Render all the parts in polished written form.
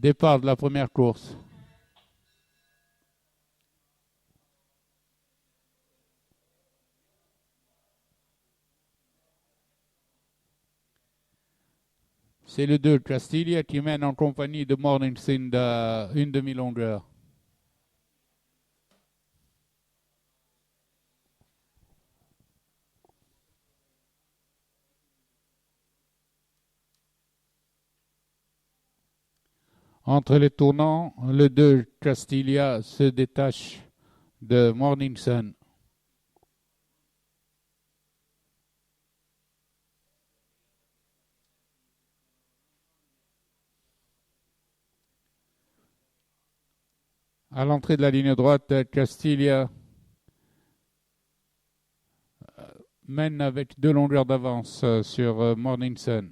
Départ de la première course. C'est le 2, Castilla, qui mène en compagnie de Morningside une demi-longueur. Entre les tournants, le 2, Castilla, se détache de Morning Sun. À l'entrée de la ligne droite, Castilla mène avec 2 longueurs d'avance sur Morning Sun.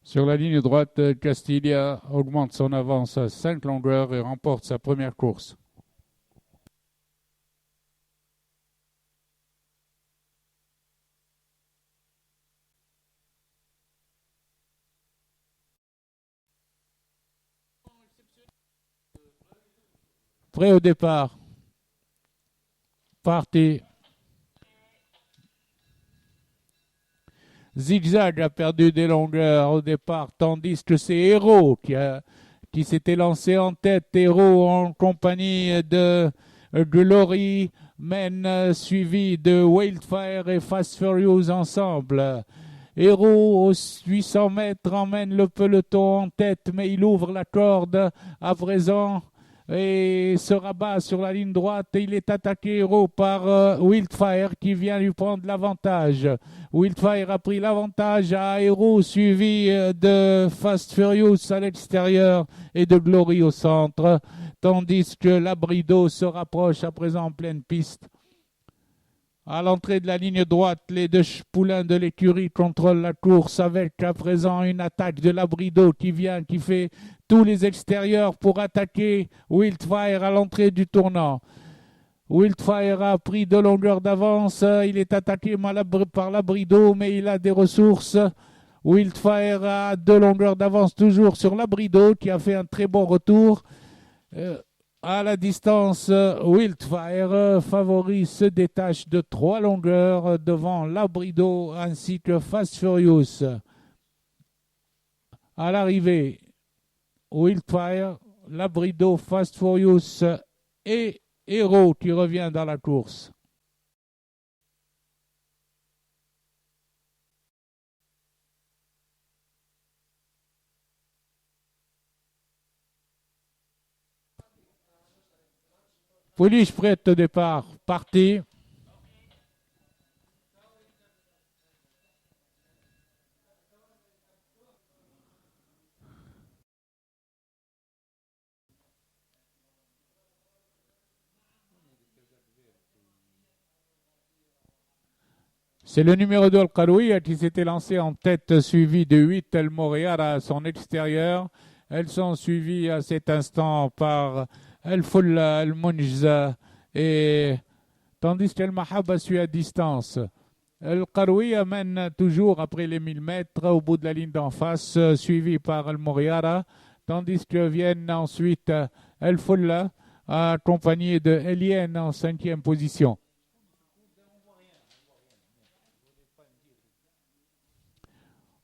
Sur la ligne droite, Castilla augmente son avance à 5 longueurs et remporte sa première course. Prêt au départ. Parti. Zigzag a perdu des longueurs au départ, tandis que c'est Hero qui s'était lancé en tête. Hero en compagnie de Glory mène suivi de Wildfire et Fast Furious ensemble. Hero aux 800 mètres emmène le peloton en tête, mais il ouvre la corde à présent et se rabat sur la ligne droite. Il est attaqué Hero par Wildfire qui vient lui prendre l'avantage. Wildfire a pris l'avantage à Hero, suivi de Fast Furious à l'extérieur et de Glory au centre, tandis que Labrido se rapproche à présent en pleine piste. À l'entrée de la ligne droite, les 2 poulains de l'écurie contrôlent la course avec à présent une attaque de Labrido qui fait tous les extérieurs pour attaquer Wildfire à l'entrée du tournant. Wildfire a pris 2 longueurs d'avance, il est attaqué par Labrido, mais il a des ressources. Wildfire a 2 longueurs d'avance toujours sur Labrido qui a fait un très bon retour. À la distance, Wildfire favori se détache de 3 longueurs devant Labrido ainsi que Fast Furious. À l'arrivée, Wildfire, Labrido, Fast Furious et Hero qui revient dans la course. Pouliche prête au départ. Parti. C'est le numéro 2 Al-Qaroui qui s'était lancé en tête, suivi de 8 El Moréal à son extérieur. Elles sont suivies à cet instant par El Fulla, El Munjza et tandis qu'El Mahaba suit à distance. El Qaroui amène toujours après les 1000 mètres au bout de la ligne d'en face, suivi par El Moréal, tandis que viennent ensuite El Fulla accompagné de Elien en 5e position.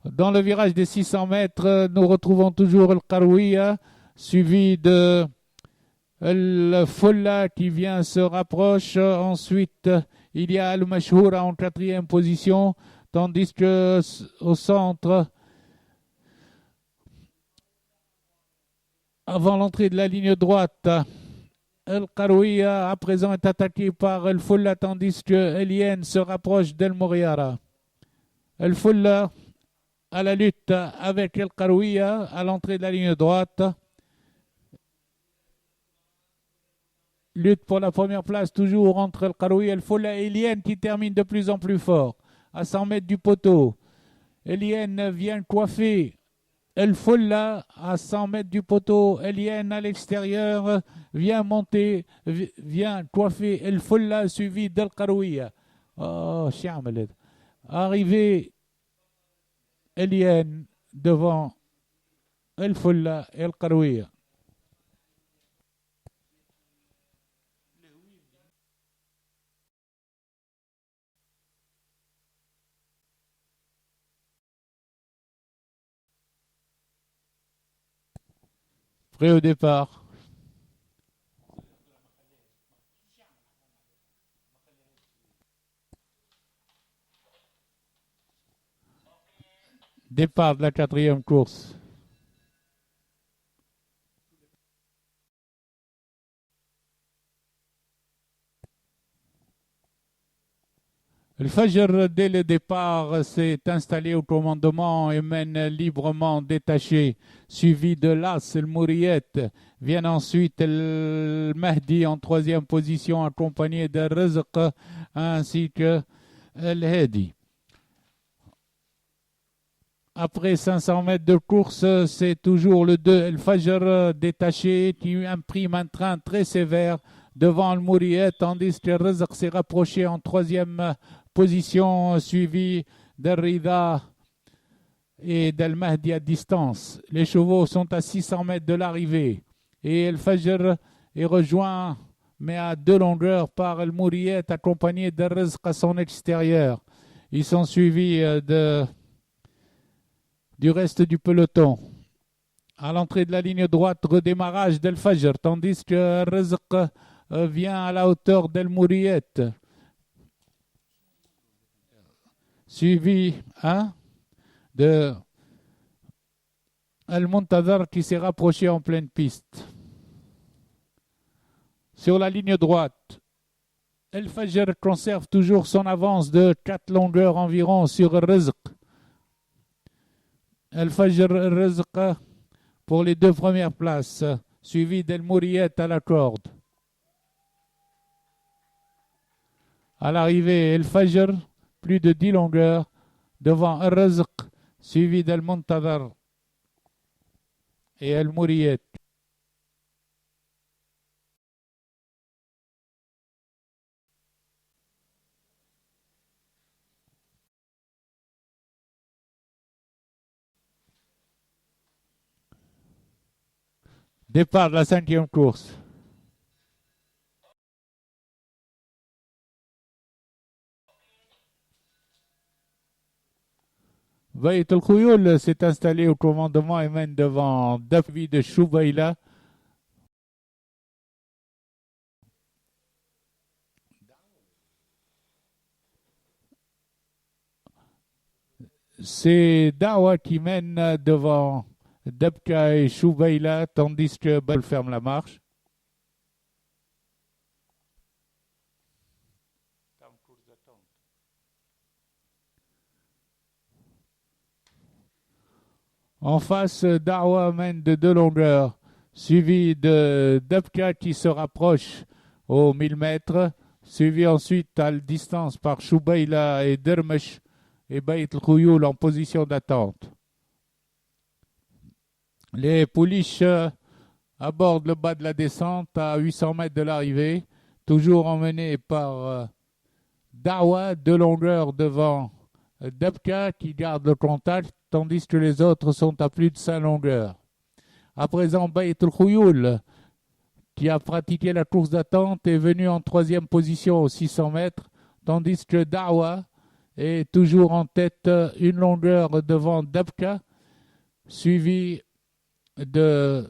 Dans le virage des 600 mètres, nous retrouvons toujours El Qaroui, suivi de El Fulla qui vient se rapproche. Ensuite, il y a Al Mashhoura en 4e position, tandis que au centre, avant l'entrée de la ligne droite, El Qaroui à présent est attaqué par El Fulla, tandis que Elien se rapproche d'El Moréara. El Fulla à la lutte avec El Qaroui à l'entrée de la ligne droite. Lutte pour la première place toujours entre El Qaroui et El Fulla et Elien qui termine de plus en plus fort à 100 mètres du poteau. Elien vient coiffer El Folla à 100 mètres du poteau. Eliane à l'extérieur vient monter, vient coiffer El Folla suivi d'El Karouia. Oh, Chiameled. Arrivé Eliane devant El Folla et El Karouia. Prêt au départ. Départ de la quatrième course. Le Fajr, dès le départ, s'est installé au commandement et mène librement détaché, suivi de l'As, le Mouriette. Vient ensuite le Mahdi en troisième position, accompagné de Rizq ainsi que El Hedi. Après 500 mètres de course, c'est toujours le 2 El Fajr détaché qui imprime un train très sévère devant le Mouriette, tandis que Rizq s'est rapproché en troisième position, suivi d'El-Rida et d'El Mahdi à distance. Les chevaux sont à 600 mètres de l'arrivée et El Fajr est rejoint, mais à 2 longueurs par El Mouriette, accompagné de Rizq à son extérieur. Ils sont suivis du reste du peloton. À l'entrée de la ligne droite, redémarrage d'El Fajr, tandis que Rizq vient à la hauteur d'El Mouriette. Suivi de El Montadar qui s'est rapproché en pleine piste. Sur la ligne droite, El Fajr conserve toujours son avance de 4 longueurs environ sur Rizq. El Fajr Rizq pour les 2 premières places, suivi d'El Mouriette à la corde. À l'arrivée, El Fajr, plus de 10 longueurs, devant Rizq, suivi d'El Montadar et El Mouriette. Départ de la 5e course. Bayt El Khouyoul s'est installé au commandement et mène devant David de Choubaïla. C'est Dawa qui mène devant Dabka et Choubaïla, tandis que Bal ferme la marche. En face, Dawa mène de 2 longueurs, suivi de Dabka qui se rapproche aux 1000 mètres, suivi ensuite à la distance par Choubaïla et Dermesh et Bayt El Khouyoul en position d'attente. Les pouliches abordent le bas de la descente à 800 mètres de l'arrivée, toujours emmenés par Dawa, 2 longueurs devant Dabka qui garde le contact, tandis que les autres sont à plus de 5 longueurs. À présent, Bayt El Khouyoul, qui a pratiqué la course d'attente, est venu en 3e position aux 600 mètres, tandis que Dawa est toujours en tête, 1 longueur devant Dabka, suivi de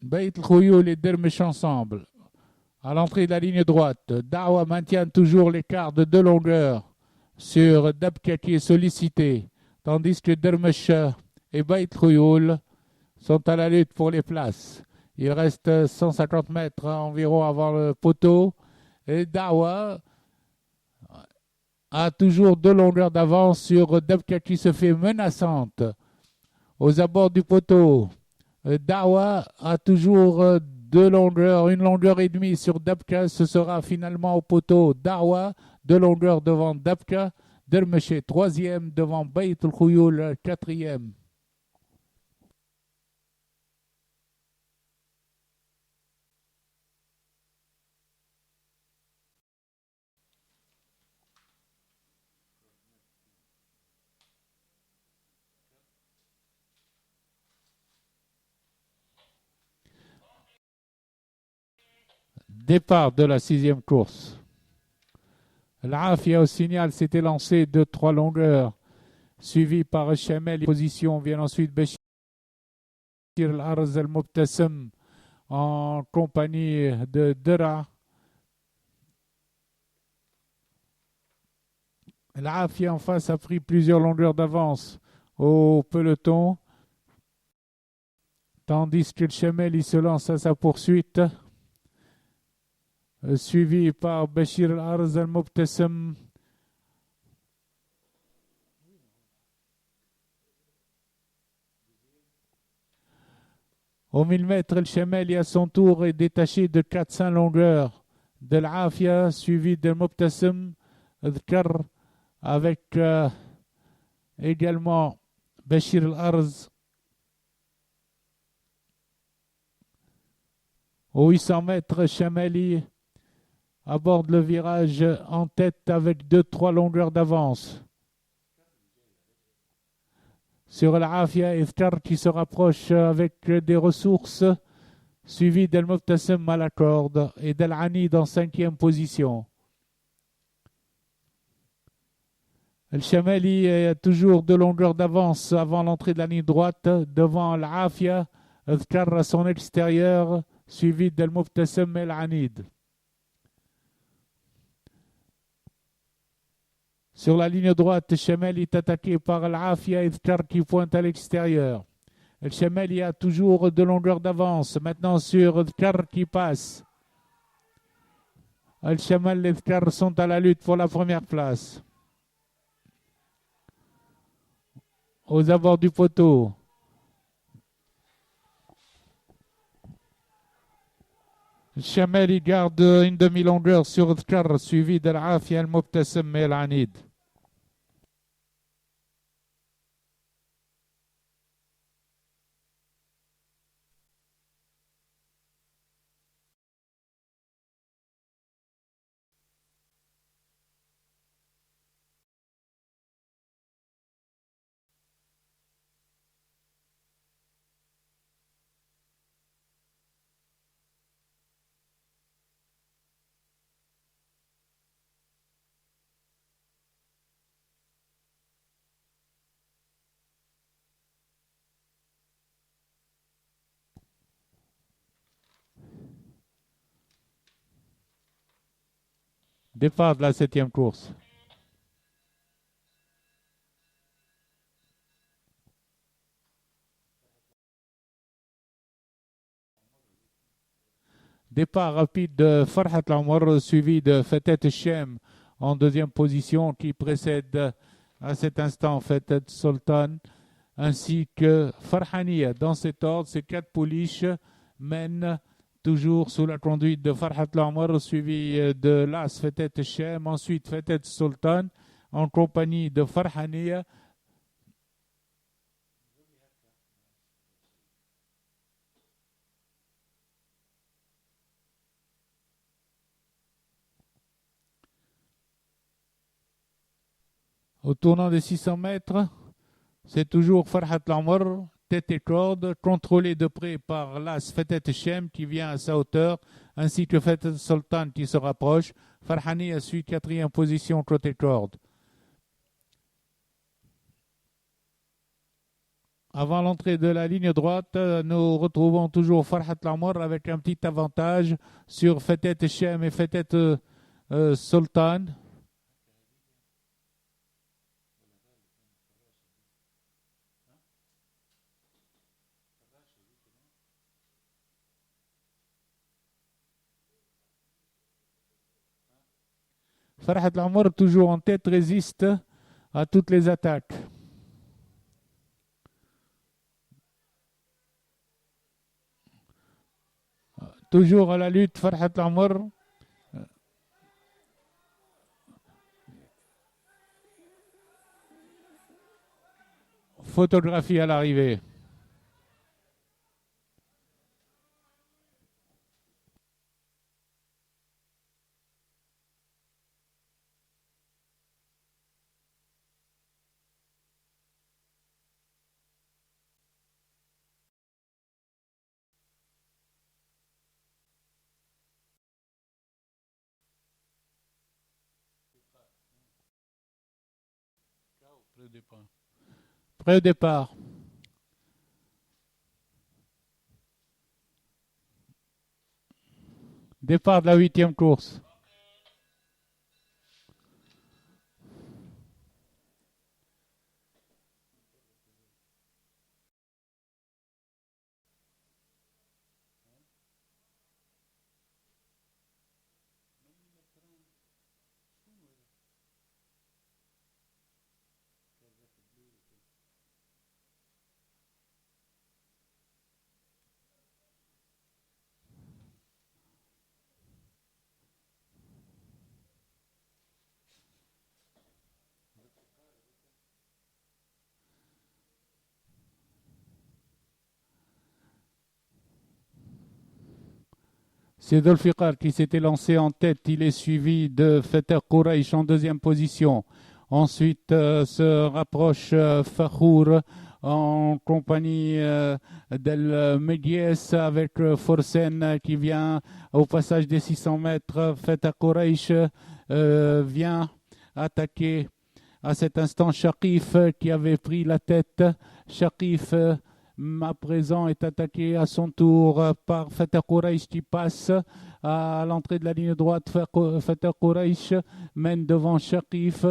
Bayt El Khouyoul et Dermesh ensemble. À l'entrée de la ligne droite, Dawa maintient toujours l'écart de 2 longueurs sur Dabka qui est sollicité, tandis que Dermesh et Bayt El Khouyoul sont à la lutte pour les places. Il reste 150 mètres environ avant le poteau et Dawa a toujours 2 longueurs d'avance sur Dabka qui se fait menaçante aux abords du poteau. Dawa a toujours 2 longueurs, 1 longueur et demie sur Dabka. Ce sera finalement au poteau. Dawa, 2 longueurs devant Dabka. Dermesh 3e devant Bayt El Khouyoul 4e. Départ de la 6e course. L'Afia au signal s'était lancé de 3 longueurs, suivi par Chamel. Position vient ensuite Bachir Al-Arz Al-Mubtassim en compagnie de Dera. L'Afia en face a pris plusieurs longueurs d'avance au peloton, tandis que le Chamel il se lance à sa poursuite, suivi par Bachir Al-Arz Al-Mubtassim. Au 1000 mètres, le Chamel à son tour est détaché de 400 longueurs de l'Afia, suivi de Mubtassim Dhkar avec également Bachir Al-Arz. Au 800 mètres, Chameli aborde le virage en tête avec 2-3 longueurs d'avance. Sur l'Afia, Iftar qui se rapproche avec des ressources, suivi d'El Mubtassim à la corde et d'El Anid en 5e position. El Chameli a toujours 2 longueurs d'avance avant l'entrée de la ligne droite, devant l'Afia, Iftar à son extérieur, suivi d'El Mubtassim et El Anid. Sur la ligne droite, Chamel est attaqué par l'Afia et Iftar qui pointe à l'extérieur. El Chamel a toujours 2 longueurs d'avance. Maintenant sur Iftar qui passe. El Chamel et Iftar sont à la lutte pour la première place. Aux abords du poteau. El Chamel garde une demi-longueur sur Iftar, suivi de l'Afia, El Mubtassim et El Anid. Départ de la 7e course. Départ rapide de Farhat Al-Omar, suivi de Fatet Shem en 2e position, qui précède à cet instant Fatet Sultan, ainsi que Farhania. Dans cet ordre, ces 4 pouliches mènent toujours sous la conduite de Farhat Al-Omar, suivi de l'As Fatet Shem, ensuite Fatet Sultan, en compagnie de Farhania. Au tournant des 600 mètres, c'est toujours Farhat Al-Omar, tête et corde, contrôlé de près par l'As Fatet Shem qui vient à sa hauteur, ainsi que Fatet Sultan qui se rapproche. Farhani suit 4e position côté corde. Avant l'entrée de la ligne droite, nous retrouvons toujours Farhat Al-Omar avec un petit avantage sur Fatet Shem et Fatet Sultan. Farhat Al-Omar, toujours en tête, résiste à toutes les attaques. Toujours à la lutte, Farhat Al-Omar. Photographie à l'arrivée. Prêt au départ. Départ de la 8e course. C'est Dolfikar qui s'était lancé en tête. Il est suivi de Feter Kouraïch en deuxième position. Ensuite se rapproche Fakhour en compagnie d'El Medies avec Forsen qui vient au passage des 600 mètres. Feter Kouraïch vient attaquer à cet instant Shakif qui avait pris la tête. Shakif à présent est attaqué à son tour par Feter Kouraïch qui passe à l'entrée de la ligne droite. Feter Kouraïch mène devant Shakif,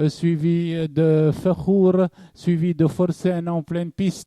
suivi de Fakhour, suivi de Forsen en pleine piste.